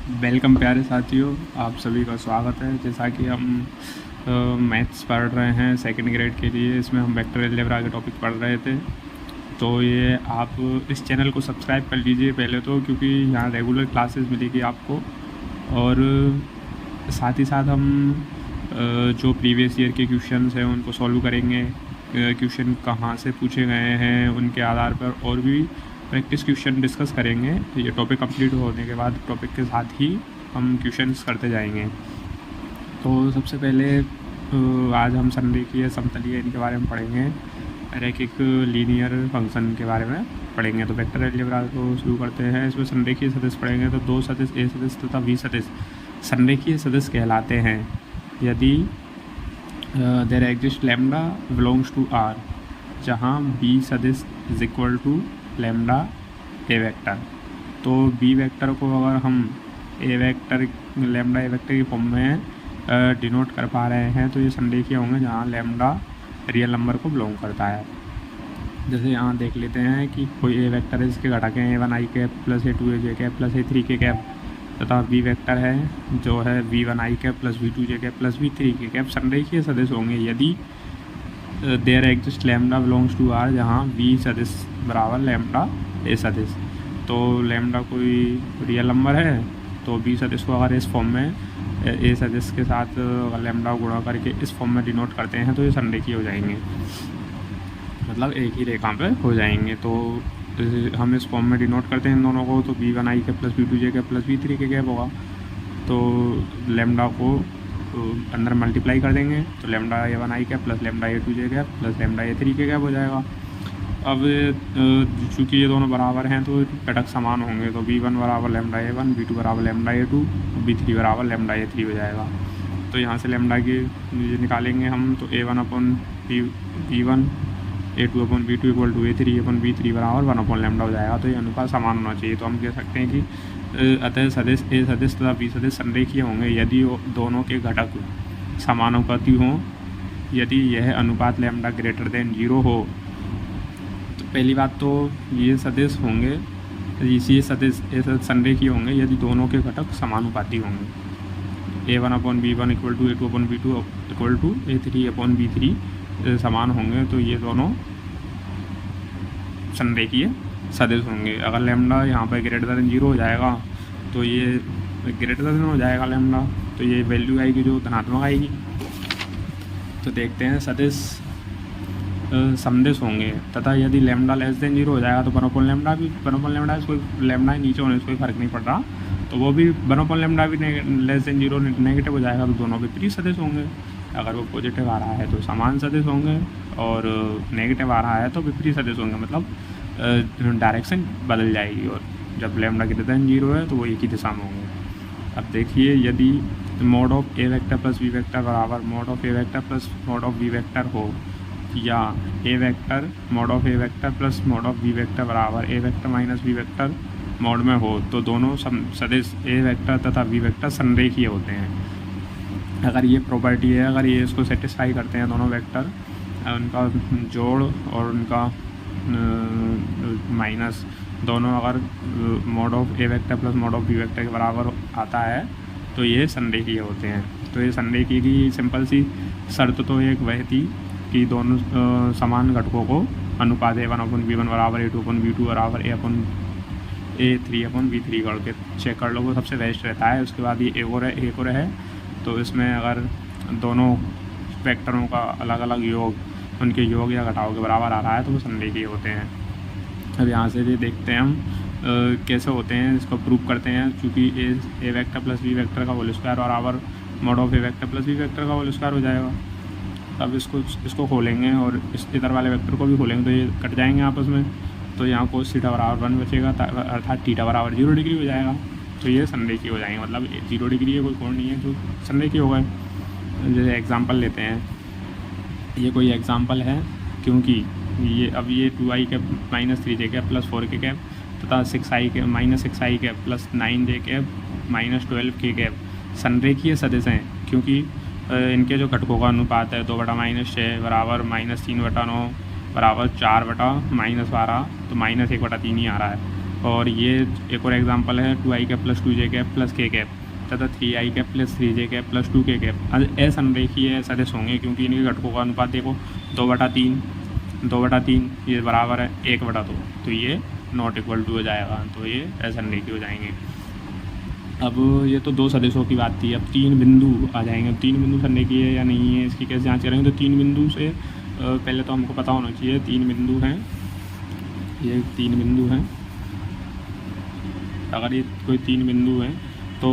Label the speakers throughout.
Speaker 1: Welcome प्यारे साथियों, आप सभी का स्वागत है। जैसा कि हम मैथ्स पढ़ रहे हैं सेकंड ग्रेड के लिए, इसमें हम वेक्टर अलजेब्रा के टॉपिक पढ़ रहे थे। तो ये आप इस चैनल को सब्सक्राइब कर लीजिए पहले तो, क्योंकि यहाँ रेगुलर क्लासेस मिलेगी आपको। और साथ ही साथ हम जो प्रीवियस ईयर के क्वेश्चंस हैं उनको सॉल्व करेंगे। क्वेश्चन कहाँ से पूछे गए हैं उनके आधार पर और भी प्रैक्टिस क्वेश्चन डिस्कस करेंगे। ये टॉपिक कंप्लीट होने के बाद टॉपिक के साथ ही हम क्वेश्चंस करते जाएंगे। तो सबसे पहले आज हम संरेखीय समतलीय इनके बारे में पढ़ेंगे, रैखिक लीनियर फंक्शन के बारे में पढ़ेंगे। तो वेक्टर अलजेब्रा को शुरू करते हैं। इसमें संरेखीय सदिश पढ़ेंगे। तो दो सदिश ए सदिश तथा बी सदिश संरेखीय सदिश कहलाते हैं यदि there exist lambda belongs to R, जहाँ बी सदिश is equal to lambda A vector. तो बी वेक्टर को अगर हम A vector lambda A vector की फॉर्म में डिनोट कर पा रहे हैं तो ये संरेखीय होंगे जहाँ लैम्डा रियल नंबर को बिलोंग करता है। जैसे यहाँ देख लेते हैं कि कोई ए वेक्टर है जिसके घटक हैं A1 i cap plus A2 j cap plus A3 k cap, तथा बी वेक्टर है जो है V1 i cap plus V2 j cap plus V3 k cap. संरेखीय सदिश होंगे यदि there exist lambda belongs to R, जहाँ बी सदिश बराबर लैम्डा ए सदिश। तो लैम्डा कोई रियल नंबर है तो बी सदिश को अगर इस फॉर्म में ए सदिश के साथ लैम्डा गुणा करके इस फॉर्म में डिनोट करते हैं तो ये संरेखीय हो जाएंगे, मतलब एक ही रेखा पे हो जाएंगे। तो हम इस फॉर्म में डिनोट करते हैं इन दोनों को, तो V1 i cap plus V2 j cap plus V3 k cap होगा। तो लैम्डा को अंदर मल्टीप्लाई कर देंगे तो lambda A1 i cap plus lambda A2 j cap plus lambda A3 k cap हो जाएगा। अब चूँकि ये दोनों बराबर हैं तो घटक समान होंगे। तो V1 बराबर लैम्डा A1, V2 बराबर लैम्डा A2, V3 बराबर लैम्डा A3 हो जाएगा। तो यहाँ से लैम्डा की निकालेंगे हम, तो A1 upon V1, A2 upon V2 equal to A3 upon V3 बराबर 1 अपॉन लैम्डा हो जाएगा। तो ये अनुपात समान होना चाहिए। तो हम कह सकते हैं कि अतः सदिश ए सदिश तथा बी सदिश संरेखीय होंगे यदि दोनों के घटक समानुपाती हों। यदि यह अनुपात लैम्डा ग्रेटर देन 0 हो, तो पहली बात तो ये सदिश होंगे, ये सदिश संरेखीय होंगे यदि दोनों के घटक समानुपाती होंगे। A1 upon B1 equal to A2 upon B2 equal to A3 upon B3 समान होंगे, तो ये दोनों संरेखीय सदिश होंगे। अगर लैम्डा यहाँ पर ग्रेटर देन 0 हो जाएगा तो ये ग्रेटर देन हो जाएगा लैम्डा, तो ये वैल्यू आएगी जो धनात्मक आएगी। तो देखते हैं सदिश समदिश होंगे, तथा यदि लैम्डा लेस देन 0 हो जाएगा तो 1 अपॉन लैम्डा भी 1 अपॉन लैम्डा, कोई लैम्डा नीचे होने से कोई फर्क नहीं पड़ रहा, तो वो भी 1 अपॉन लैम्डा भी लेस देन 0 नेगेटिव हो जाएगा। तो दोनों विपरीत सदिश होंगे। अगर वो पॉजिटिव आ रहा है तो समान सदिश होंगे और नेगेटिव आ रहा है तो विपरीत सदिश होंगे, मतलब डायरेक्शन बदल जाएगी। और जब लैम्डा ग्रेटर देन 0 है तो वो एक ही दिशा में होंगे। अब देखिए, यदि mod of A vector plus B vector बराबर mod of A vector plus mod of B vector हो, या A vector mod of A vector plus mod of B vector बराबर A vector minus B vector mod में हो, तो दोनों सदिश A vector तथा बी वेक्टर संरेखीय होते हैं। अगर ये प्रॉपर्टी है, अगर ये इसको सेटिस्फाई करते हैं दोनों वेक्टर, उनका जोड़ और उनका माइनस दोनों अगर mod of A vector plus mod of B vector के बराबर आता है तो ये संरेखीय होते हैं। तो ये संरेखीय की सिंपल सी शर्त तो एक वह थी कि दोनों समान घटकों को अनुपात A1 अपॉन B1 बराबर A2 अपॉन B2 बराबर A3 अपॉन B3 करके चेक कर लो, वो सबसे बेस्ट रहता है। उसके बाद ये एक और है, तो इसमें अगर दोनों वेक्टरों का अलग अलग योग, उनके योग या घटाव के बराबर आ रहा है तो वो संरेखीय होते हैं। अब यहाँ से भी देखते हैं हम कैसे होते हैं, इसको प्रूव करते हैं। चूँकि A vector plus B vector का होल स्क्वायर बराबर mod of A vector plus B vector का होल स्क्वायर हो जाएगा। अब इसको खोलेंगे और इस इधर वाले वेक्टर को भी खोलेंगे तो ये कट जाएंगे आपस में। तो यहाँ कोस थीटा बराबर 1 बचेगा, अर्थात थीटा बराबर 0 डिग्री हो जाएगा। तो ये संरेखीय हो जाएंगे, मतलब 0 डिग्री है, कोई कोण नहीं है, तो संरेखीय हो गए। जैसे एग्जांपल लेते हैं, ये कोई एग्जांपल है, क्योंकि ये अब ये 2i cap minus 3j cap plus 4k cap तथा 6i cap minus 6i cap plus 9j cap minus 12k cap संरेखीय सदिश हैं, क्योंकि इनके जो घटकों का अनुपात है 2/-6 बराबर -3/9 बराबर 4/-12, तो -1/3 ही आ रहा है। और ये एक और एग्जांपल है 2i cap plus 2j cap plus k cap तथा 3i cap plus 3j cap plus 2k cap असंरेखीय सदिश होंगे, क्योंकि इनके घटकों का अनुपात देखो 2/3 ये बराबर है 1/2, तो ये नॉट इक्वल टू हो जाएगा, तो ये असंरेखीय हो जाएंगे। अब ये तो दो सदिशों की बात थी, अब तीन बिंदु आ जाएंगे। अब तीन बिंदु संरेखीय है या नहीं है इसकी कैसे जांच करेंगे, तो तीन बिंदु से पहले तो हमको पता होना चाहिए तीन बिंदु हैं, ये तीन बिंदु हैं। अगर ये कोई तीन बिंदु हैं तो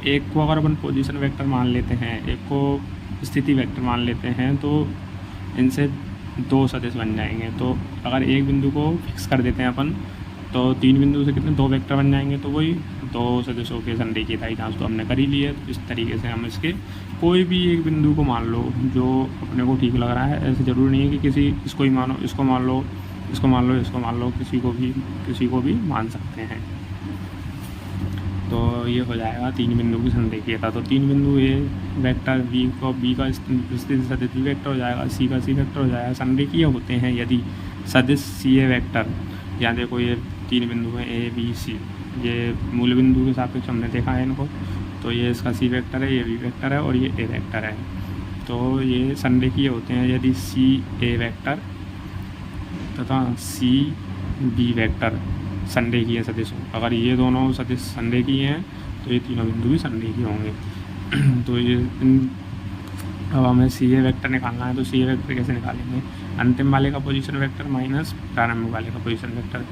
Speaker 1: एक को अगर अपन पोजीशन वेक्टर मान लेते हैं, एक को स्थिति वेक्टर मान लेते हैं, तो इनसे दो सदिश बन जाएंगे। तो अगर एक बिंदु को फिक्स कर देते हैं अपन, तो तीन बिंदु से कितने दो वेक्टर बन जाएंगे, तो वही दो सदिशों के संरेखीयता की जांच तो हमने कर ही ली है। तो इस तरीके से हम इसके कोई भी एक बिंदु को मान लो जो अपने को ठीक लग रहा है, ऐसे ज़रूरी नहीं है कि किसी इसको ही मानो, इसको मान लो, इसको मान लो, इसको मान लो, किसी को भी मान सकते हैं। तो ये हो जाएगा तीन बिंदु की संरेखीयता। तो तीन बिंदु ए वेक्टर बी का स्थिति सदिश बी वेक्टर हो जाएगा, सी का सी वेक्टर हो जाएगा। संरेखीय होते हैं यदि सदिश सी ए वेक्टर, यहाँ देखो ये तीन बिंदु हैं ए बी सी, ये मूल बिंदु के सापेक्ष हमने देखा है इनको, तो ये इसका सी वेक्टर है, ये बी वेक्टर है और ये ए वेक्टर है। तो ये संरेखीय होते हैं यदि सी ए वेक्टर तथा सी बी वेक्टर संरेखीय सदिश हो। अगर ये दोनों सदिश संरेखीय हैं तो ये तीनों बिंदु भी संरेखीय होंगे। तो ये अब हमें सी ए वेक्टर निकालना है, तो सी ए वेक्टर कैसे निकालेंगे, अंतिम वाले का पोजीशन वेक्टर माइनस प्रारंभिक वाले का पोजीशन वेक्टर।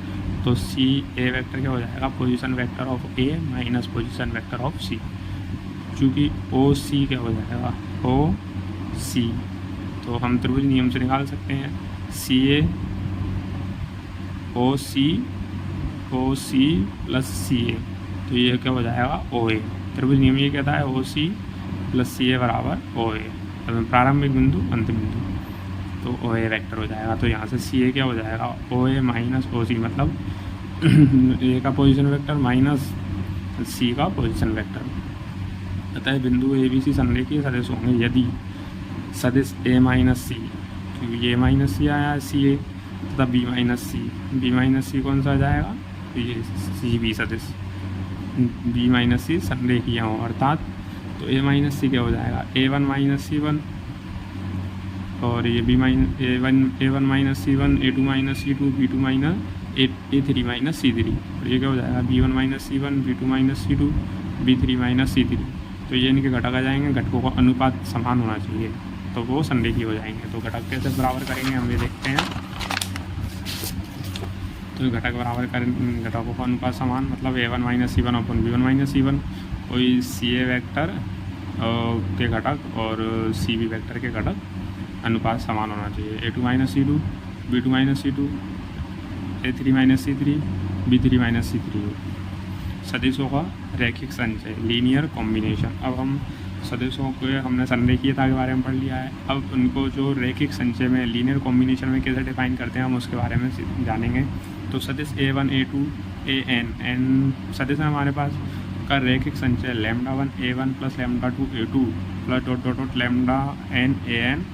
Speaker 1: तो सी ए वेक्टर क्या हो जाएगा, position vector of A minus position vector of C, चूँकि ओ सी क्या हो जाएगा, ओ सी, तो हम त्रिभुज नियम से निकाल सकते हैं सी ए ओ सी प्लस सी ए, तो ये क्या हो जाएगा ओ ए। त्रिभुज नियम ये कहता है ओ सी प्लस सी ए बराबर ओ ए, प्रारंभिक बिंदु अंतिम बिंदु, तो ओ ए वेक्टर हो जाएगा। तो यहाँ से सी ए क्या हो जाएगा, ओ ए माइनस ओ सी, मतलब ए का पोजीशन वेक्टर माइनस सी का पोजीशन वेक्टर। अतः बिंदु ए बी सी संरेखीय सदिश होंगे यदि सदिश ए माइनस सी, क्योंकि ए माइनस सी आया है सी ए, तथा बी माइनस सी कौन सा आ जाएगा, तो ये सी बी सदिश बी माइनस सी संरेखीय हो, अर्थात तो ए माइनस सी क्या हो जाएगा, A one minus C one, और ये A one minus C one, A two minus C two, B two minus A three minus C three, और ये क्या हो जाएगा B one minus C one, B two minus C two, B three minus C three. तो ये इनके घटक आ जाएंगे, घटकों का अनुपात समान होना चाहिए, तो वो संरेखीय हो जाएंगे। तो घटक कैसे बराबर करेंगे हम ये देखते हैं। तो घटक बराबर करें, घटकों का अनुपात समान मतलब A one minus C one अपन B one minus C one, कोई सी ए वेक्टर के घटक और सी बी वेक्टर के घटक अनुपात समान होना चाहिए। A two minus C two, B two minus C two, A three minus C three, B three minus C three. सदिशों का रैखिक संचय, लीनियर कॉम्बिनेशन। अब हम सदिशों को हमने संरेखीयता के बारे में पढ़ लिया है, अब उनको जो रैखिक संचय में लीनियर कॉम्बिनेशन में कैसे डिफाइन करते हैं हम उसके बारे में जानेंगे। तो सदिश A one A two A N सदिश है हमारे पास का रैखिक संचय lambda one A one plus lambda two A two plus dot dot dot lambda N A N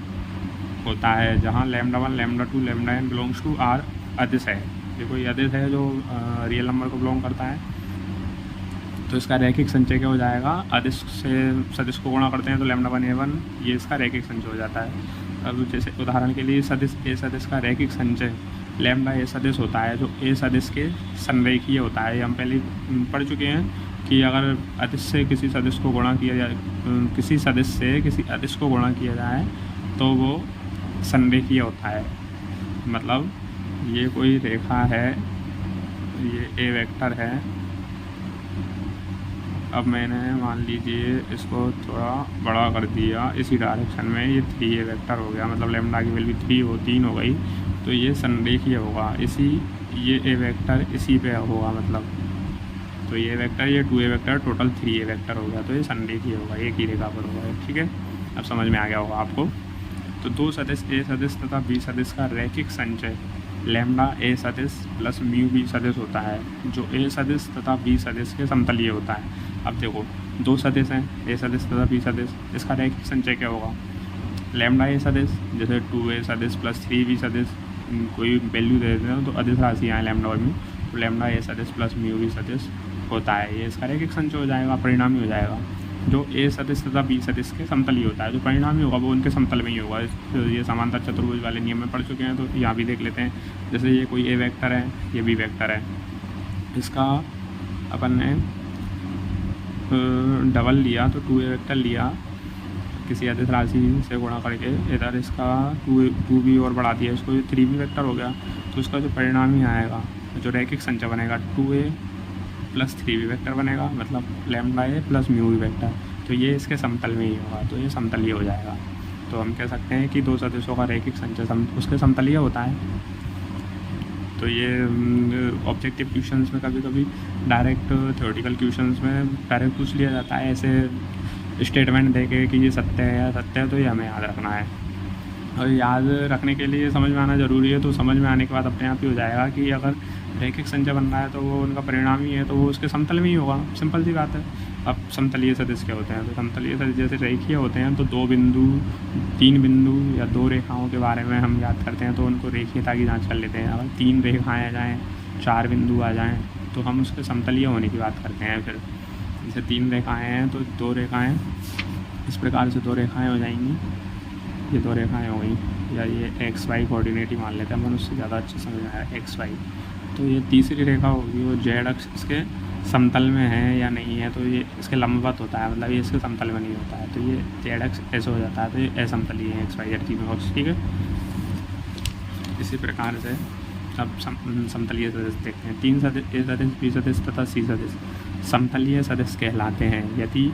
Speaker 1: होता है, जहाँ lambda one lambda two lambda N belongs to R अदिश है। ये कोई अदिश है जो रियल नंबर को बिलोंग करता है। तो इसका रैखिक संचय क्या हो जाएगा, अदिश से सदिश को गुणा करते हैं तो लैम्डा वन ए वन, ये इसका रैखिक संचय हो जाता है। अब जैसे उदाहरण के लिए सदिश ए सदिश का रैखिक संचय लैम्डा ए सदिश होता है, जो ए सदिश के संरेखीय होता है। हम पहले पढ़ चुके हैं कि अगर अदिश से किसी सदिश को गुणा किया जाए, किसी सदिश से किसी अदिश को गुणा किया जाए तो वो संरेखीय होता है। मतलब ये कोई रेखा है, ये ए वेक्टर है, अब मैंने मान लीजिए इसको थोड़ा बड़ा कर दिया इसी डायरेक्शन में, ये 3a वेक्टर हो गया, मतलब लैम्डा की वैल्यू 3 हो 3 हो गई, तो ये संरेखीय होगा। ये a वेक्टर इसी पे होगा, मतलब तो ये वेक्टर ये 2a vector total 3a vector हो गया, तो ये संरेखीय होगा, एक ही रेखा पर होगा। ठीक है, अब समझ में आ गया होगा आपको। तो दो सदिश ए सदिश तथा बी सदिश का रैखिक संचय लैम्डा ए सदिश प्लस म्यू बी सदिश होता है, जो ए सदिश तथा बी सदिश के समतलीय होता है। अब देखो दो सदिश हैं, ए सदिश तथा बी सदिश, इसका रैखिक संचय क्या होगा, लैम्डा ए सदिश जैसे 2a सदिश प्लस 3b सदिश, कोई वैल्यू दे देते हैं तो अदिश राशि आए लैम्डा और म्यू, लैम्डा ए सदिश प्लस म्यू बी सदिश होता है, ये इसका रैखिक संचय हो जाएगा, परिणामी हो जाएगा। जो ए सदिश तथा बी सदिश के समतलीय होता है, जो परिणामी होगा वो उनके समतल में ही होगा। ये समांतर चतुर्भुज वाले नियम में पढ़ चुके हैं, तो यहाँ भी देख लेते हैं। जैसे ये कोई ए वेक्टर है, ये बी वेक्टर है, इसका अपन ने डबल लिया तो 2a वेक्टर लिया, किसी अदिश राशि से गुणा करके इधर इसका 2b और बढ़ा दिया, इसको 3b वेक्टर हो गया। तो उसका जो परिणामी आएगा, जो रैखिक संचय बनेगा 2a प्लस 3b वेक्टर बनेगा, मतलब lambda A plus mu B vector. तो ये इसके समतल में ही होगा, तो ये समतलीय हो जाएगा। तो हम कह सकते हैं कि दो सदिशों का रैखिक संचय उसके समतलीय होता है। तो ये ऑब्जेक्टिव क्वेश्चंस में कभी कभी डायरेक्ट थ्योरेटिकल क्वेश्चंस में डायरेक्ट पूछ लिया जाता है, ऐसे स्टेटमेंट देके कि ये सत्य है या सत्य है, तो ये हमें याद रखना है। और याद रखने के लिए समझ में आना ज़रूरी है। तो समझ में आने के बाद अपने आप ही हो जाएगा कि अगर रैखिक संचय बन रहा है तो वो उनका परिणाम ही है, तो वो उसके समतल में ही होगा, सिंपल सी बात है। अब समतलीय सदिश क्या होते हैं? तो समतलीय सदिश जैसे रेखीय होते हैं, तो 2 बिंदु, 3 बिंदु या 2 रेखाओं के बारे में हम याद करते हैं, तो उनको रेखीयता की जांच कर लेते हैं। अगर 3 रेखाएँ आ जाएँ, 4 बिंदु आ जाएँ, तो हम उसके समतलीय होने की बात करते हैं। फिर जैसे 3 रेखाएँ हैं तो 2 रेखाएँ इस प्रकार से 2 रेखाएँ हो जाएंगी, ये 2 रेखाएँ हो गई, या ये एक्स वाई कोऑर्डिनेट ही मान लेते हैं, मन उससे ज़्यादा अच्छे समझ आया एक्स वाई। तो ये तीसरी रेखा होगी, वो जेड अक्ष इसके समतल में है या नहीं है, तो ये इसके लंबवत होता है, मतलब ये इसके समतल में नहीं होता है, तो ये जेड अक्ष ऐसे हो जाता है, तो ये असमतलीय है एक्स वाई जेड तीनों अक्ष, ठीक है। इसी प्रकार से अब समतलीय सदिश देखते हैं। 3 सदिश, ए सदिश, बी सदिश तथा सी सदिश समतलीय सदिश कहलाते हैं यदि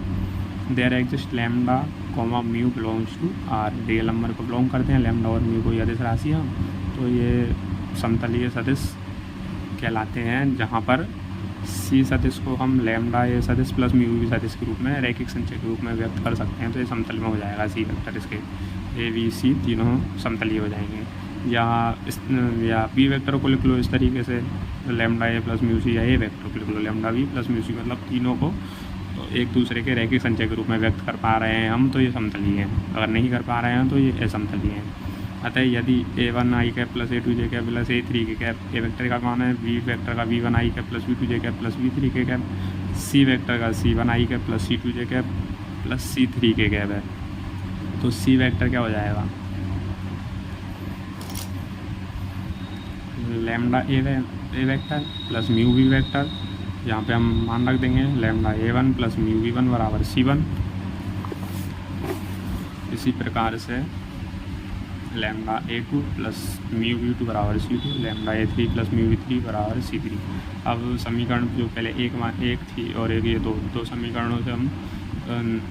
Speaker 1: there exist lambda comma mu belongs to R, real number को बिलोंग करते हैं, लैम्डा और म्यू कोई अदिश राशि है, तो ये समतलीय सदिश कहलाते हैं। जहाँ पर सी सदिश को हम लैम्डा ए सदिश प्लस म्यू बी सदिश के रूप में रैखिक संचय के रूप में व्यक्त कर सकते हैं, तो ये समतल में हो जाएगा। सी वेक्टर इसके ए बी सी तीनों समतलीय हो जाएंगे। या बी वेक्टर को लिख लो इस तरीके से, lambda A plus mu C, या ए वेक्टर को लिख लो lambda B plus mu C, मतलब तीनों को एक दूसरे के रैखिक संचय के रूप में व्यक्त कर पा रहे हैं हम, तो ये समतलीय हैं। अगर नहीं कर पा रहे हैं तो ये असमतलीय हैं। अतः यदि a1 i cap plus a2 j cap plus a3 के कैप ए वेक्टर का मान है, b वेक्टर का b1 i cap plus b2 j cap plus b3 के कैप, c वेक्टर का c1 i cap plus c2 j cap plus c3 के cap है, तो c वेक्टर क्या हो जाएगा? Lambda A vector plus mu B vector, यहाँ पे हम मान रख देंगे lambda a1 plus mu b1 बराबर c1। इसी प्रकार से lambda a2 plus mu b2 बराबर c2, lambda a3 plus mu b3 बराबर c3। अब समीकरण जो पहले एक थी और एक ये दो समीकरणों से हम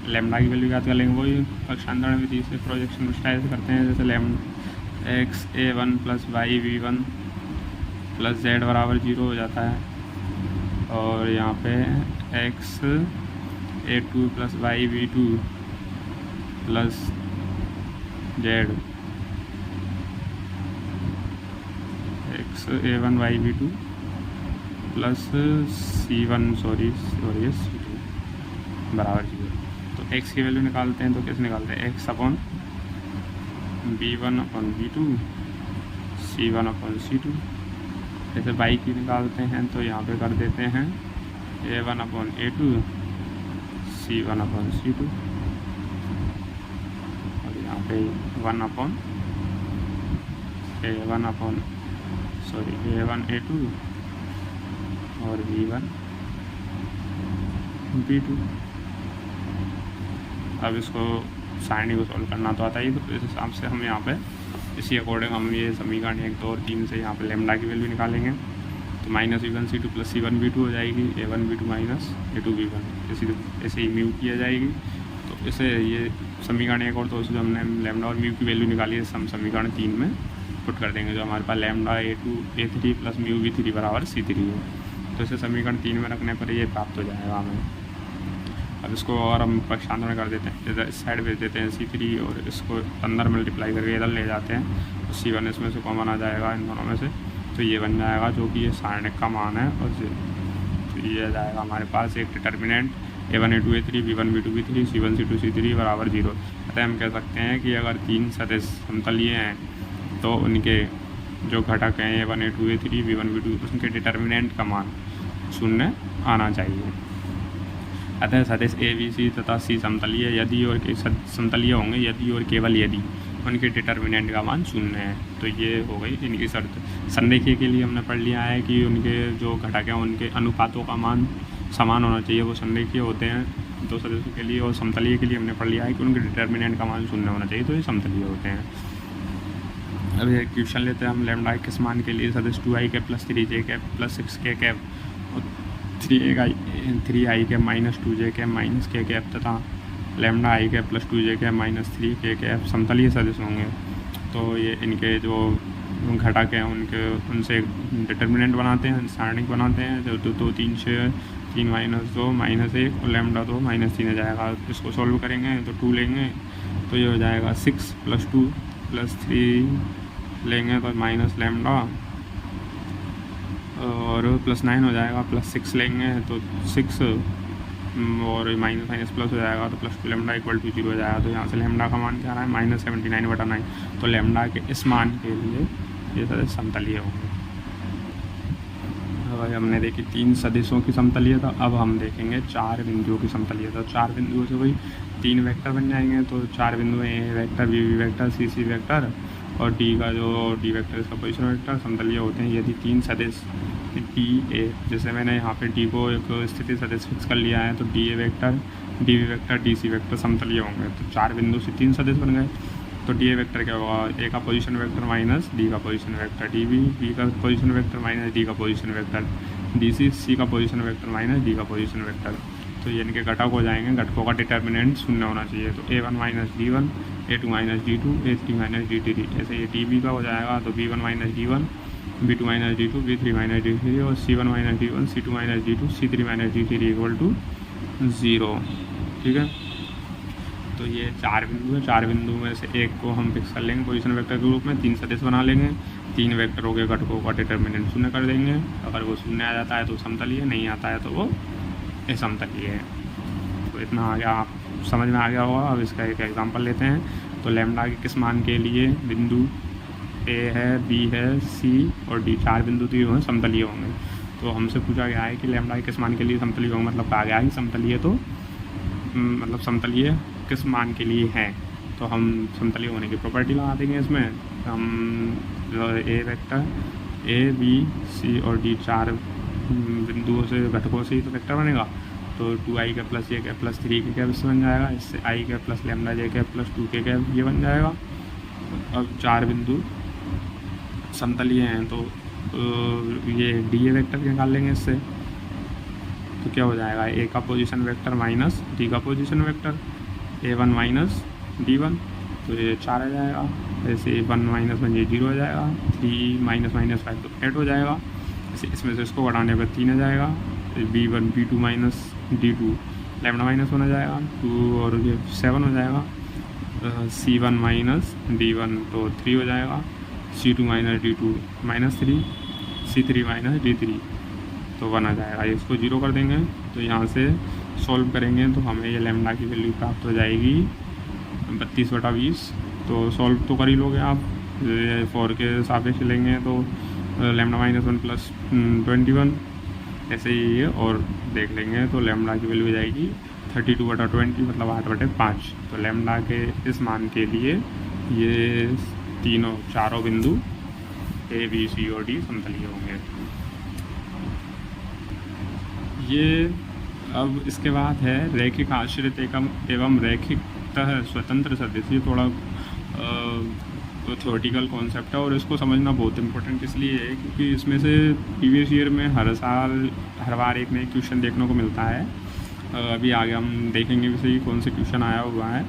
Speaker 1: लैम्डा की वैल्यू याद कर लेंगे। वही पक्षांतरण विधि से प्रोजेक्शन स्टाइल से करते हैं। जैसे lambda x a1 plus y b1 plus z बराबर 0 हो जाता है, और यहाँ पे x a2 plus y b2 plus z x a1 y b2 plus c1 sorry c2 बराबर 0। तो x की वैल्यू निकालते हैं, तो कैसे निकालते हैं? x upon b1 upon b2 c1 upon c2। जैसे y की निकालते हैं तो यहाँ पे कर देते हैं a1 upon a2 c1 upon c2, और यहाँ पे 1 अपॉन a1 a2 और b1 b2। अब इसको सारणी को सॉल्व करना तो आता ही, तो इस हिसाब से हम यहाँ पे इसी अकॉर्डिंग हम ये समीकरण 1, 2 और 3 से यहाँ पे लैम्डा की वैल्यू निकालेंगे। तो minus b1 c2 plus c1 b2 हो जाएगी, a1 b2 minus a2 b1, ऐसे ही म्यू किया जाएगी। तो इसे ये समीकरण 1 और 2 से जो हमने लैम्डा और म्यू की वैल्यू निकाली है, हम समीकरण 3 में पुट कर देंगे, जो हमारे पास lambda a2 a3 plus mu b3 बराबर c3 है। तो इसे समीकरण 3 में रखने पर ये प्राप्त हो जाएगा हमें। अब इसको और हम पक्षांतरण कर देते हैं, इधर इस साइड भेज देते हैं c3, और इसको अंदर मल्टीप्लाई करके इधर ले जाते हैं, तो c1 इसमें से कॉमन आ जाएगा इन दोनों में से, तो ये बन जाएगा जो कि ये सारणिक का मान है। और तो ये आ जाएगा हमारे पास एक determinant a1 a2 a3 b1 b2 b3 c1 c2 c3 बराबर 0। अतः हम कह सकते हैं कि अगर 3 सदिश समतलीय हैं तो उनके जो घटक हैं A1 A2 A3 B1 B2 उनके डिटर्मिनेंट का मान शून्य आना चाहिए। अतः सदिश ए बी सी तथा सी समतलीय यदि और समतलीय होंगे यदि और केवल यदि उनके डिटर्मिनेंट का मान शून्य है। तो ये हो गई इनकी शर्त। संरेखीय के लिए हमने पढ़ लिया है कि उनके जो घटक हैं उनके अनुपातों का मान समान होना चाहिए, वो संरेखीय होते हैं दो सदस्यों के लिए। और समतलीय के लिए हमने पढ़ लिया है कि उनके डिटर्मिनेंट का मान शून्य होना चाहिए, तो ये समतलीय होते हैं। अब ये क्वेश्चन लेते हैं हम। लैम्डा किस मान के लिए सदिश 2i cap plus 3j cap plus 6k cap और 3i cap minus 2j cap minus k cap तथा lambda i cap plus 2j cap minus 3k cap समतलीय सदिश होंगे। तो ये इनके जो घटक हैं उनसे डिटर्मिनेंट बनाते हैं, सारणिक बनाते हैं। जो 2 2 3 6 3 माइनस 2 माइनस 1 और लैम्डा 2 माइनस 3 आ जाएगा। इसको सॉल्व करेंगे तो 2 लेंगे तो ये हो जाएगा 6 प्लस 2 प्लस 3 लेंगे तो माइनस लैम्डा और प्लस 9 हो जाएगा, प्लस 6 लेंगे तो 6 और माइनस माइनस प्लस हो जाएगा तो प्लस 2 लैम्डा इक्वल टू 0 हो जाएगा। तो यहाँ से लैम्डा का मान क्या आ रहा है -79/9। तो लैम्डा के इस मान के लिए ये सदिश समतलीय होंगे। भाई हमने देखी 3 सदिशों की समतलीयता। अब हम देखेंगे 4 बिंदुओं की समतलीयता। 4 बिंदुओं से वही 3 वेक्टर बन जाएंगे। तो 4 बिंदु A vector B vector C vector और डी का जो डी वेक्टर इसका पोजीशन वेक्टर समतलीय होते हैं यदि 3 सदिश डी ए, जैसे मैंने यहाँ पे डी को एक स्थिति सदिश फिक्स कर लिया है तो D A vector D B vector D C vector समतलीय होंगे। तो 4 बिंदु से 3 सदिश बन गए। तो डी ए वेक्टर क्या होगा, ए का पोजीशन वेक्टर माइनस डी का पोजीशन वेक्टर, डी बी का पोजीशन वेक्टर माइनस डी का पोजीशन वेक्टर, डी सी का पोजीशन वेक्टर माइनस डी का पोजीशन वेक्टर। तो ये इनके घटक हो जाएंगे। घटकों का डिटर्मिनेंट शून्य होना चाहिए। तो A1 minus D1 A2 minus D2 A3 minus D3। ऐसे ये DB का हो जाएगा तो B1 minus D1 B2 minus D2 B3 minus D3 और C1 minus D1 C2 minus D2 C3 minus D3 equal to 0। ठीक है, तो ये 4 बिंदु है। 4 बिंदु में से एक को हम फिक्स कर लेंगे पोजीशन वेक्टर के रूप में। 3 सदिश बना लेंगे। 3 वेक्टरों के घटकों का डिटर्मिनेंट शून्य कर देंगे। अगर वो शून्य आ जाता है तो समतलीय, नहीं आता है तो वो असमतलीय है। तो इतना आ गया, आप समझ में आ गया होगा। अब इसका एक एग्जांपल लेते हैं। तो लैम्डा के किस मान के लिए बिंदु ए है बी है सी और डी 4 बिंदु दिए हैं समतलीय होंगे। तो हमसे पूछा गया है कि लैम्डा के किस मान के लिए समतलीय होंगे, मतलब कहा गया है कि समतलीय तो मतलब समतलीय किस मान के लिए है। तो हम समतलीय होने की प्रॉपर्टी लगा देंगे इसमें। हम जो ए वेक्टर ए बी सी और डी 4 बिंदुओं से घटकों से ही तो वेक्टर बनेगा। तो 2i का प्लस ए कैप प्लस 3 के कैप इससे बन जाएगा। इससे i cap plus lambda J cap plus 2 के कैप ये बन जाएगा। अब 4 बिंदु समतलीय हैं तो ये डी ए वेक्टर निकाल लेंगे इससे। तो क्या हो जाएगा, ए का पोजीशन वेक्टर माइनस डी का position vector A1 minus D1 तो ये 4 आ जाएगा। ऐसे 1 माइनस 1 ये 0 हो जाएगा। 3 माइनस माइनस 5 तो 8 हो जाएगा। इसमें से इसको बढ़ाने पर 3 आ जाएगा। B1 B2 minus D2 lambda minus 1 आ जाएगा 2 और ये 7 हो जाएगा। C1 माइनस D1 तो 3 हो जाएगा। C2 minus D2 minus 3 C3 minus D3 तो 1 आ जाएगा। इसको 0 कर देंगे तो यहाँ से सॉल्व करेंगे तो हमें ये लैम्डा की वैल्यू प्राप्त हो जाएगी 32/20। तो सॉल्व तो कर ही लोगे आप। 4 के सापेक्ष लेंगे तो लैम्डा माइनस 1 प्लस 21 ऐसे ही है। और देख लेंगे तो लैम्डा की वैल्यू हो जाएगी 32/20 मतलब 8/5। तो लैम्डा के इस मान के लिए ये चारों बिंदु ए बी सी और डी समतलीय होंगे। ये अब इसके बाद है रैखिक आश्रित एवं रैखिकतः स्वतंत्र सदिश। ये थोड़ा तो थ्योरेटिकल कॉन्सेप्ट है और इसको समझना बहुत इम्पोर्टेंट इसलिए है क्योंकि इसमें से प्रीवियस ईयर में हर बार एक नए क्वेश्चन देखने को मिलता है। अभी आगे हम देखेंगे वैसे ही कौन से क्वेश्चन आया हुआ है।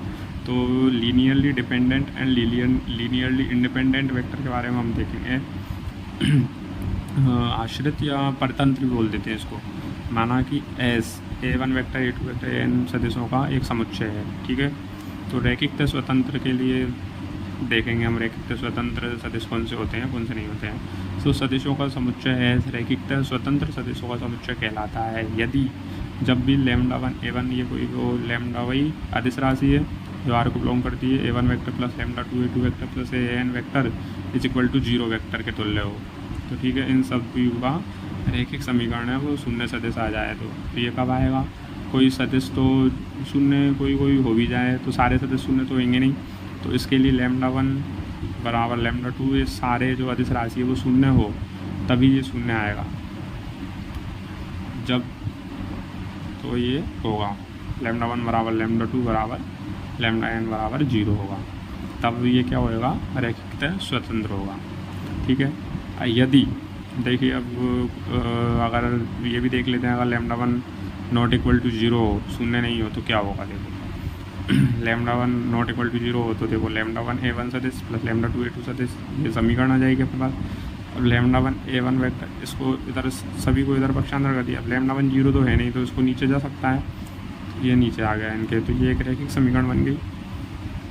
Speaker 1: तो linearly dependent and linearly independent vector के बारे में हम देखेंगे। आश्रित या परतंत्र भी बोल देते हैं इसको। माना कि A1 vector A2 vector n सदिशों का एक समुच्चय है। ठीक है, तो रैखिकतः स्वतंत्र के लिए देखेंगे हम रैखिकतः स्वतंत्र सदिश कौन से होते हैं कौन से नहीं होते हैं। तो सदिशों का समुच्चय है रैखिकतः स्वतंत्र सदिशों का समुच्चय कहलाता है यदि जब भी लैम्डा 1 A1 ये कोई वो लैम्डा वही अदिश राशि है जो आर को बिलोंग करती है A1 vector plus lambda 2 A2 vector plus AN vector is equal to 0 vector के तुल्य हो। तो ठीक है, इन सब का रैखिक समीकरण है वो शून्य सदिश आ जाए तो ये कब आएगा? कोई सदिश तो शून्य कोई हो भी जाए तो सारे सदिश शून्य तो होंगे नहीं, तो इसके लिए लैम्डा 1 बराबर लैम्डा 2 ये सारे जो अदिश राशि है वो शून्य हो तभी ये शून्य आएगा। जब तो ये होगा लैम्डा 1 बराबर लैम्डा 2 बराबर लैम्डा n बराबर 0 होगा, तब ये क्या होएगा? रैखिकतः स्वतंत्र होगा। ठीक है, यदि देखिए अब अगर ये भी देख लेते हैं, अगर लैम्डा 1 नॉट इक्वल टू 0 हो, शून्य नहीं हो तो क्या होगा? देखो लैम्डा 1 नॉट इक्वल टू 0 हो तो देखो लैम्डा 1 A1 सदिश प्लस लैम्डा 2 A2 सदिश ये समीकरण आ जाएगी अपने पास। अब लैम्डा 1 A1 वेक्टर, इसको इधर सभी को इधर पक्षांतर कर दिया। अब लैम्डा 1 0 तो है नहीं तो इसको नीचे जा सकता है, ये नीचे आ गया इनके, तो ये एक रैखिक समीकरण बन गई।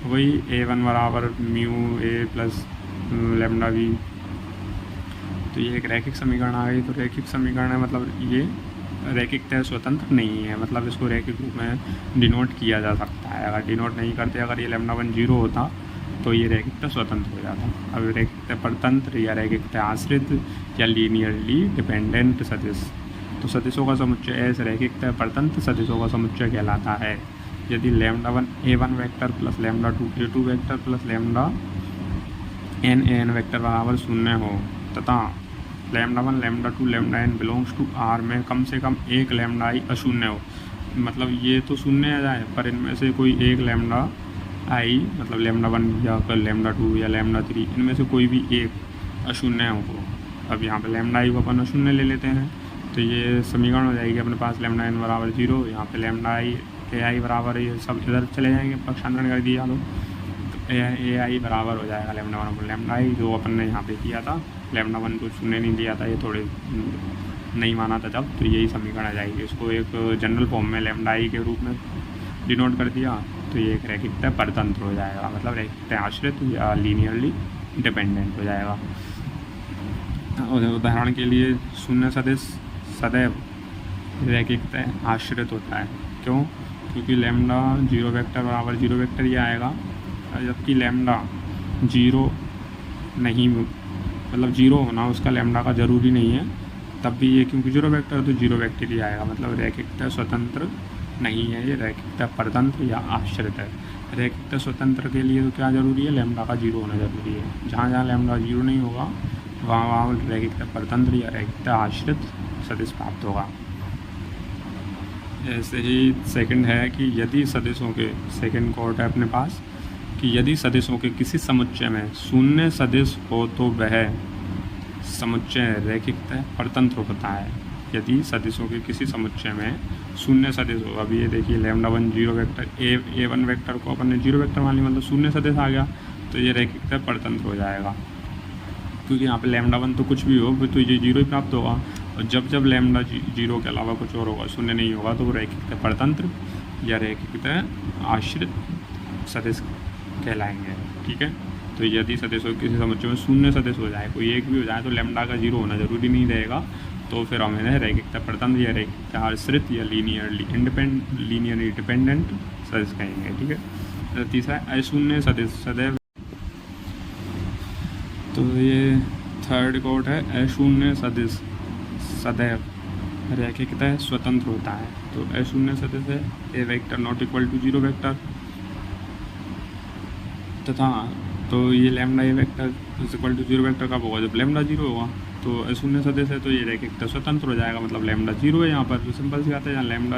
Speaker 1: वही A1 बराबर mu A plus lambda B, तो ये एक रैखिक समीकरण आ गई। तो रैखिक समीकरण है मतलब ये रैखिकतः स्वतंत्र नहीं है, मतलब इसको रैखिक रूप में डिनोट किया जा सकता है। अगर डिनोट नहीं करते, अगर ये लैम्डा 1 0 होता तो ये रैखिकतः स्वतंत्र हो जाता। अब रैखिकतः परतंत्र या रैखिकतः आश्रित या लीनियरली डिपेंडेंट सदिश, तो सदिशों का समुच्चय ऐसे रैखिकतः परतंत्र सदिशों का समुच्चय कहलाता है यदि lambda 1 A1 vector plus lambda 2 A2 vector plus lambda n AN vector बराबर शून्य हो तथा lambda 1 lambda 2 lambda n belongs to R में कम से कम एक लैम्डा i अशून्य हो। मतलब ये तो शून्य आ जाए पर इनमें से कोई एक लैम्डा i मतलब लैम्डा 1 या फिर लैम्डा 2 या लैम्डा 3 इनमें से कोई भी एक अशून्य हो। अब यहाँ पे लैम्डा i को अपन अशून्य ले लेते हैं तो ये समीकरण हो जाएगी अपने पास लैम्डा n बराबर 0, यहाँ पे लैम्डा i ai बराबर ये सब इधर चले जाएंगे, पक्षांतरण कर दिया लो तो ai बराबर हो जाएगा लैम्डा 1 लैम्डा i, जो अपन ने यहाँ पे किया था। लैम्डा 1 को शून्य नहीं दिया था, ये थोड़े नहीं माना था जब, तो यही समीकरण आ जाएगी। इसको एक जनरल फॉर्म में लैम्डा i के रूप में डिनोट कर दिया तो ये एक रैखिकतः परतंत्र हो जाएगा, मतलब रैखिकतः आश्रित या लीनियरली डिपेंडेंट हो जाएगा। उदाहरण के लिए शून्य सदिश सदैव रैखिकतः आश्रित होता है। क्यों? क्योंकि लैम्डा 0 वेक्टर बराबर 0 वेक्टर ये आएगा, जबकि लैम्डा 0 नहीं मतलब 0 होना उसका लैम्डा का ज़रूरी नहीं है, तब भी ये क्योंकि 0 वेक्टर तो 0 वेक्टर ही आएगा, मतलब रैखिकतः स्वतंत्र नहीं है, ये रैखिकतः परतंत्र या आश्रित है। रैखिकतः स्वतंत्र के लिए तो क्या ज़रूरी है? लैम्डा का 0 होना ज़रूरी है। जहाँ जहाँ लैम्डा 0 नहीं होगा वहाँ रैखिकतः परतंत्र या रैखिकतः आश्रित सदिश प्राप्त होगा। ऐसे ही सेकंड है कि यदि सदिशों के, सेकंड कोड है अपने पास कि यदि सदिशों के किसी समुच्चय में शून्य सदिश हो तो वह समुच्चय रैखिकतः परतंत्र होता है। यदि सदिशों के किसी समुच्चय में शून्य सदिश हो, अभी ये देखिए लैम्डा 1 0 वेक्टर A1 वेक्टर को अपन ने 0 वेक्टर मान लिया, मतलब शून्य सदिश आ गया तो ये रैखिकतः परतंत्र हो जाएगा, क्योंकि यहाँ पे लैम्डा 1 तो कुछ भी हो तो ये 0 ही प्राप्त होगा, और जब लैम्डा 0 के अलावा कुछ और होगा, शून्य नहीं होगा, तो वो रैखिकतः परतंत्र या रैखिकतः आश्रित सदिश कहलाएंगे। ठीक है, तो यदि सदिशों किसी समुच्चय में शून्य सदिश हो जाए, कोई एक भी हो जाए, तो लैम्डा का 0 होना जरूरी नहीं रहेगा, तो फिर हमें रैखिकतः परतंत्र या रैखिकतः आश्रित या लीनियरली डिपेंडेंट सदिश कहेंगे। ठीक है, तीसरा अशून्य सदिश सदैव, तो ये थर्ड कोड है अशून्य सदिश सदैव रैखिकतः स्वतंत्र होता है। तो अशून्य सदिश है A vector not equal to 0 vector तथा, तो ये lambda A vector is equal to 0 vector कब होगा? जब लैम्डा 0 होगा। तो अशून्य सदिश है तो ये रैखिकतः स्वतंत्र हो जाएगा, मतलब लैम्डा 0 है यहाँ पर, तो सिंपल सी बात है, यहाँ लैम्डा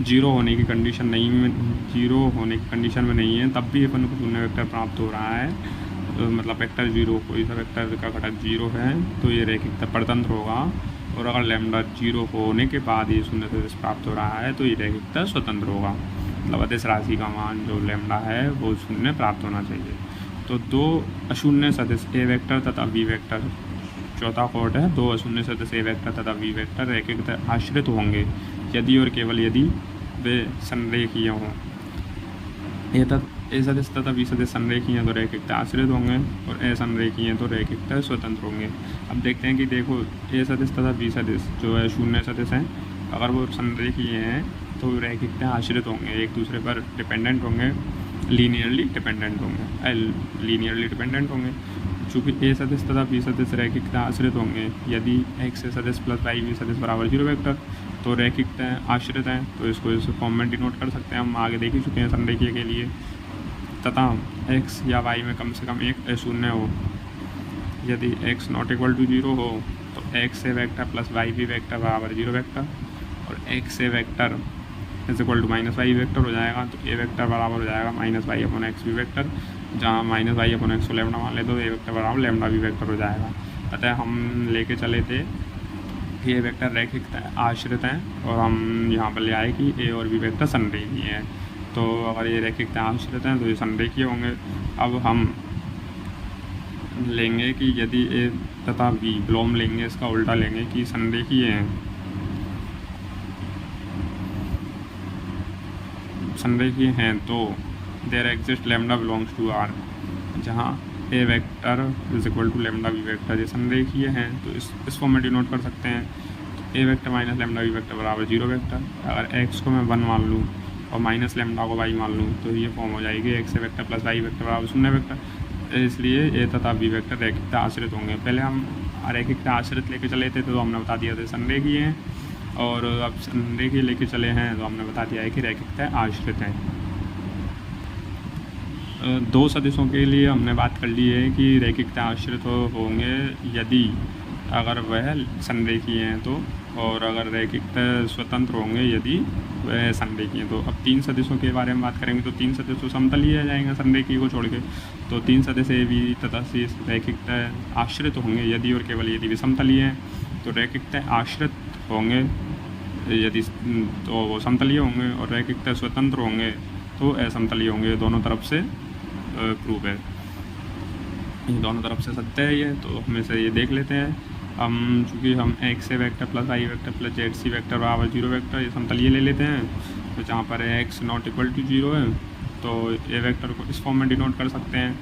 Speaker 1: 0 होने की कंडीशन नहीं में 0 होने की कंडीशन में नहीं है, तब भी अपन को शून्य वेक्टर प्राप्त हो रहा है, तो मतलब वेक्टर 0 कोई सा वेक्टर का घटक 0 है तो ये रैखिकतः परतंत्र होगा, और अगर लैम्डा 0 होने के बाद ये शून्य सदिश प्राप्त हो रहा है तो ये रैखिकतः स्वतंत्र होगा, मतलब अदिश राशि का मान जो लैम्डा है वो शून्य प्राप्त होना चाहिए। तो दो अशून्य सदिश ए वेक्टर तथा बी वेक्टर, चौथा कोड है, दो अशून्य सदिश ए वेक्टर तथा बी वेक्टर रैखिकतः आश्रित होंगे यदि और केवल यदि वे संरेखीय हों। ए सदिश तथा बी सदिश संरेखीय तो रैखिकतः आश्रित होंगे और असंरेखीय तो रैखिकतः स्वतंत्र होंगे। अब देखते हैं कि देखो ए सदिश तथा बी सदिश जो है शून्य सदिश हैं, अगर वो संरेखीय हैं तो रैखिकतः आश्रित होंगे, एक दूसरे पर डिपेंडेंट होंगे, लीनियरली डिपेंडेंट होंगे। चूँकि ए सदिश तथा बी सदिश रैखिकतः आश्रित होंगे यदि एक्स ए सदिश प्लस वाई बी सदिश बराबर 0 वेक्टर, तो रैखिकतः आश्रित हैं, तो इसको इस फॉर्म में डिनोट कर सकते हैं। हम आगे देख ही चुके हैं संरेखीय के लिए। तथा एक्स या वाई में कम से कम एक अशून्य हो। यदि एक्स नॉट इक्वल टू 0 हो तो X A vector plus Y B vector बराबर 0 वेक्टर, और X A vector is equal to minus Y vector हो जाएगा। तो ए वेक्टर बराबर हो जाएगा minus Y upon X B vector, जहाँ माइनस वाई अपॉन एक्स को लेमडा मान ले तो ए वेक्टर बराबर लेमडा बी वेक्टर हो जाएगा। अतः हम लेके चले थे कि ए वेक्टर रैखिक आश्रित हैं, और हम यहाँ पर ले आए कि ए और बी वेक्टर संरेखीय हैं। तो अगर ये रैखिकता आश्रित हैं तो ये संरेखीय होंगे। अब हम लेंगे कि यदि ए तथा बी विलोम लेंगे, इसका उल्टा लेंगे कि संरेखीय हैं। संरेखीय हैं तो there exist lambda belongs to R, जहाँ A vector is equal to lambda B vector. ये संरेखीय हैं तो इस फॉर्म में डिनोट कर सकते हैं। तो A vector minus lambda B vector बराबर 0 वेक्टर। अगर एक्स को मैं 1 मान लूँ और माइनस लेमडा को वाई मान लूँ तो ये फॉर्म हो जाएगी x A vector plus Y vector बराबर 0 वेक्टर। इसलिए ए तथा बी वेक्टर रैखिकता आश्रित होंगे। पहले हम रैखिकता आश्रित लेके चले थे तो हमने बता दिया था संरेखीय हैं, और अब संरेखीय लेके चले हैं तो हमने बता दिया है कि रैखिकता आश्रित है। दो सदिशों के लिए हमने बात कर ली है कि रैखिकता आश्रित होंगे यदि अगर वह संरेखीय हैं तो, और अगर रैखिकता स्वतंत्र होंगे यदि वह संरेखीय हैं तो। अब 3 सदिशों के बारे में बात करेंगे तो 3 सदिश तो समतलीय जाएंगे संरेखीय को छोड़ के। तो 3 सदिश ए बी तथा सी रैखिकता आश्रित होंगे यदि और केवल यदि विषमतलीय हैं। तो रैखिकता आश्रित होंगे यदि तो वो समतलीय होंगे, और रैखिकता स्वतंत्र होंगे तो असमतलीय होंगे। दोनों तरफ से प्रूफ है, दोनों तरफ से सत्य है ये। तो हम इसे ये देख लेते हैं। हम चूँकि हम X A vector plus Y vector plus Z C vector बराबर 0 वेक्टर ये समतलीय ले लेते हैं। तो जहाँ पर एक्स नॉट इक्वल टू 0 है तो ए वेक्टर को इस फॉर्म में डिनोट कर सकते हैं।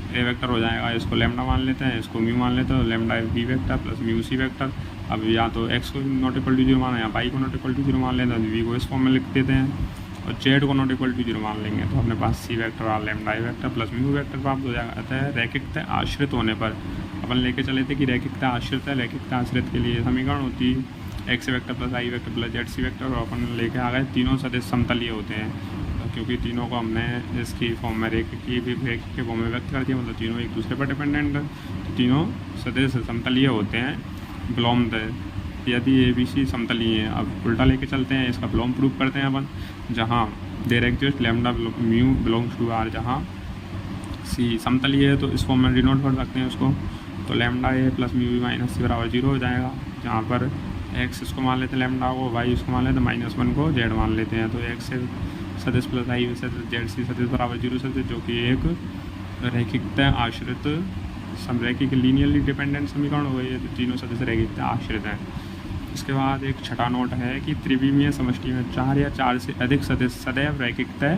Speaker 1: ए वेक्टर हो जाएगा, इसको लेमडा मान लेते हैं, इसको म्यू मान लेते हैं। तो lambda B vector plus mu C vector. अब या तो एक्स को नॉट इक्वल टू 0 माना या वाई को नॉट इक्वल टू 0 मान लेते हैं, तो वी को इस फॉर्म में लिख देते हैं, और जेड को नॉट इक्वल टू 0 मान लेंगे। तो अपने पास सी वेक्टर और lambda A vector plus mu vector प्राप्त हो जाएगा। अतः रैखिकता आश्रित होने पर अपन लेके चले थे कि रैखिकता आश्रित है। रैखिकता आश्रित के लिए समीकरण होती है X vector plus I vector plus Z C vector, और अपन लेके आ गए तीनों सदिश समतलीय होते हैं, क्योंकि तीनों को हमने इसकी फॉर्म में रैखिक के फॉर्म में व्यक्त कर दिया, मतलब तीनों एक दूसरे पर डिपेंडेंट है। तो तीनों सदिश समतलीय होते हैं विलोमतः यदि ए बी सी समतलीय है। अब उल्टा लेके चलते हैं, इसका विलोम प्रूफ करते हैं अपन। जहाँ there exist lambda mu belongs to R, जहाँ सी समतलीय है तो इस फॉर्म में डिनोट कर सकते हैं उसको। तो lambda A plus mu B minus सी बराबर 0 हो जाएगा, जहाँ पर एक्स इसको मान लेते हैं लेमडा को, वाई इसको मान लेते हैं -1 को, जेड मान लेते हैं। तो एक्स सदिश प्लस आई सदिश जेड सी सदिश बराबर 0 सदिश, जो कि एक रैखिकता आश्रित समरैखिक लीनियरली डिपेंडेंट समीकरण हो गई है। तो तीनों सदिश रैखिकता आश्रित हैं। इसके बाद एक छठा नोट है कि त्रिविमीय समष्टि में 4 या 4 से अधिक सदिश सदैव रैखिकता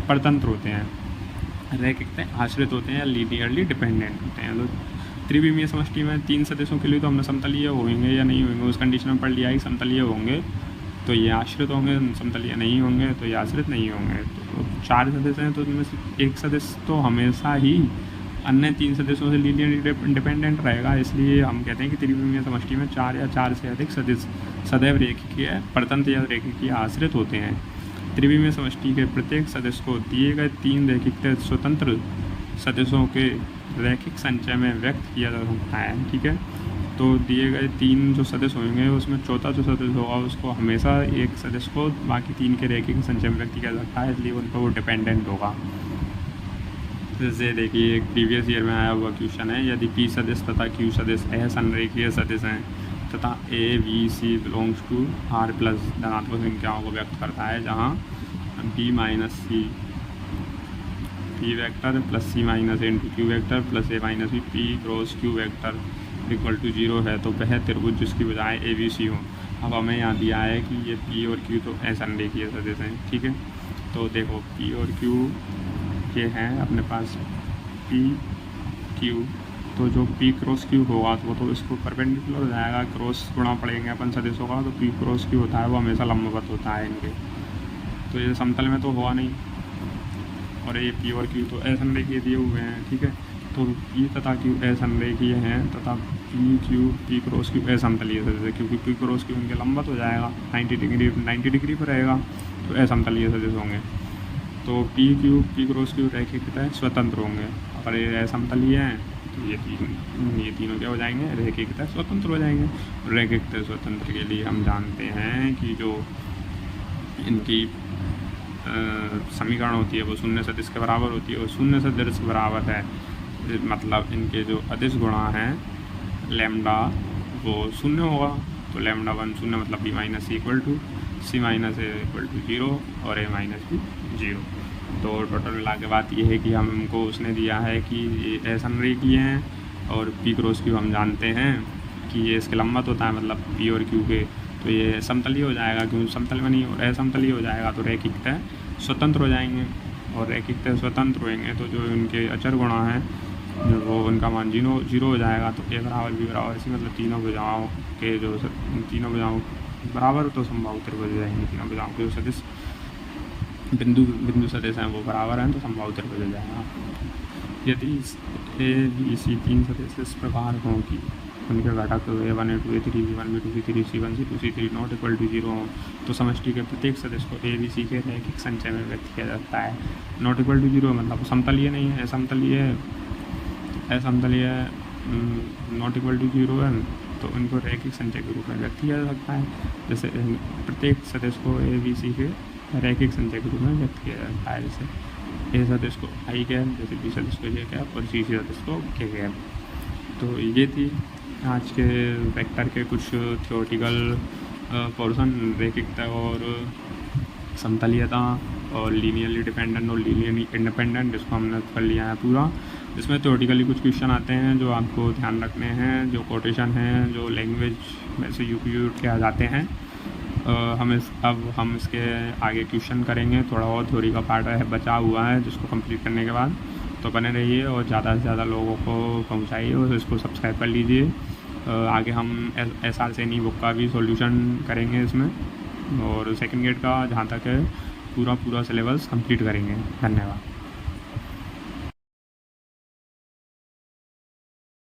Speaker 1: परतंत्र होते हैं, रैखिकता आश्रित होते हैं या लीनियरली डिपेंडेंट होते हैं। तो त्रिविमीय समष्टि में 3 सदिशों के लिए तो हमने समतलीय होंगे या नहीं होंगे उस कंडीशन में पढ़ लिया है। समतलीय होंगे तो ये आश्रित होंगे, समतलीय नहीं होंगे तो ये आश्रित नहीं होंगे। तो 4 सदिश हैं तो उनमें से एक सदिश तो हमेशा ही अन्य 3 सदस्यों से लीनियरली डिपेंडेंट रहेगा। इसलिए हम कहते हैं कि त्रिविमीय समष्टि में 4 या 4 से अधिक सदिश सदैव रेखीय परतंत्र या रेखीय आश्रित होते हैं। त्रिविमीय समष्टि के प्रत्येक सदस्य को दिए गए 3 रैखिकता स्वतंत्र सदस्यों के रैखिक संचय में व्यक्त किया जा सकता है। ठीक है, तो दिए गए 3 जो सदस्य होंगे उसमें चौथा जो सदस्य होगा उसको हमेशा एक सदस्य को बाकी 3 के रैखिक संचय में व्यक्त किया जा सकता है, इसलिए उन पर वो डिपेंडेंट होगा। जैसे देखिए एक प्रीवियस ईयर में आया हुआ क्वेश्चन है, यदि पी सदस्य तथा क्यू सदस्य असंरेखीय सदस्य हैं तथा A B C belongs to R plus धनात्मक संख्याओं को व्यक्त करता है, जहाँ B minus C P vector plus C minus A into Q vector plus A minus B P cross Q vector equal to 0 है, तो वह त्रिभुज जिसकी बजाय ए बी सी हो। अब हमें यहाँ दिया है कि ये पी और क्यू तो असंरेखीय सदस्य हैं। ठीक है, तो देखो पी और क्यू ये हैं अपने पास पी क्यू, तो जो पी क्रॉस क्यू होगा तो वो तो इसको परपेंडिकुलर हो जाएगा, क्रॉस गुणा पड़ेंगे अपन सदिशों का, तो पी क्रॉस क्यू होता है वो हमेशा लंबवत होता है इनके, तो ये समतल में तो हुआ नहीं। और ये पी और क्यू तो असंरेखीय दिए हुए हैं, ठीक है। तो पी तथा क्यू असंरेखीय हैं तथा P Q P cross Q असमतलीय सदिश है, क्योंकि पी क्रॉस क्यू उनके लंबवत हो जाएगा, 90 डिग्री पर रहेगा, तो असमतलीय सदिश होंगे। तो P Q P cross Q रैखिकतः स्वतंत्र होंगे। अगर ये असमतलीय हैं तो ये तीनों क्या हो जाएंगे, रैखिकतः स्वतंत्र हो जाएंगे। रैखिकतः स्वतंत्र के लिए हम जानते हैं कि जो इनकी समीकरण होती है वो शून्य सदिश के बराबर होती है, और शून्य सदिश के बराबर है मतलब इनके जो अदिश गुणा हैं लैम्डा वो शून्य होगा। तो लैम्डा 1 शून्य मतलब B minus C equal to C minus A equal to 0 और ए माइनस बी 0। तो टोटल मिला के बात ये है कि हमको उसने दिया है कि ये असंरेखीय हैं, और पी क्रॉस क्यू हम जानते हैं कि ये इसके लंबवत होता है, मतलब पी और क्यू के, तो ये समतलीय हो जाएगा, क्योंकि समतल में नहीं असमतलीय हो जाएगा तो रैखिकतः स्वतंत्र हो जाएंगे। और रैखिकतः स्वतंत्र होंगे तो जो इनके अचर गुणा हैं वो उनका मान 0 हो जाएगा। तो ए बराबर बी बराबर इसी मतलब तीनों भुजाओं के जो तीनों भुजाओं बराबर तो समबाहु त्रिभुज हो जाएंगे। तीनों भुजाओं के जो सदिश बिंदु सदिश हैं वो बराबर हैं तो समबाहु त्रिभुज हो जाएगा। यदि ए बी सी 3 सदिश इस प्रकार हों कि उनके घटक A1 A2 A3 B1 B2 C3 C1 C2 C3 not equal to 0 हो, तो समष्टि के प्रत्येक सदस्य को ए बी सी के रैखिक संचय में व्यक्त किया जाता है। नॉट इक्वल टू 0 मतलब समतलीय नहीं है, असमतलीय नॉट इक्वल टू 0 है, तो उनको रैखिक संचय के रूप में व्यक्त किया जा सकता है। जैसे प्रत्येक सदस्य को ए बी सी के रैखिक संचय के रूप में व्यक्त किया जाता है। जैसे ए सदस्य को आई कैप, जैसे बी सदस्य को जे कैप और सी सदस्य को के कैप। तो ये थी आज के वेक्टर के कुछ थ्योरेटिकल पोर्शन, रैखिकता और समतलीयता और लीनियरली डिपेंडेंट और लीनियरली इंडिपेंडेंट, जिसको हमने कर लिया है पूरा। इसमें थ्योरेटिकली कुछ क्वेश्चन आते हैं जो आपको ध्यान रखने हैं, जो कोटेशन हैं, जो लैंग्वेज में से यूज किया जाते हैं। अब हम इसके आगे क्वेश्चन करेंगे, थोड़ा और थ्योरी का पार्ट है बचा हुआ है जिसको कंप्लीट करने के बाद। तो बने रहिए और ज़्यादा से ज़्यादा लोगों को पहुंचाइए और इसको सब्सक्राइब कर लीजिए। आगे हम SR सैनी बुक का भी सॉल्यूशन करेंगे इसमें, और सेकंड ग्रेड का जहाँ तक है पूरा सिलेबस कंप्लीट करेंगे। धन्यवाद।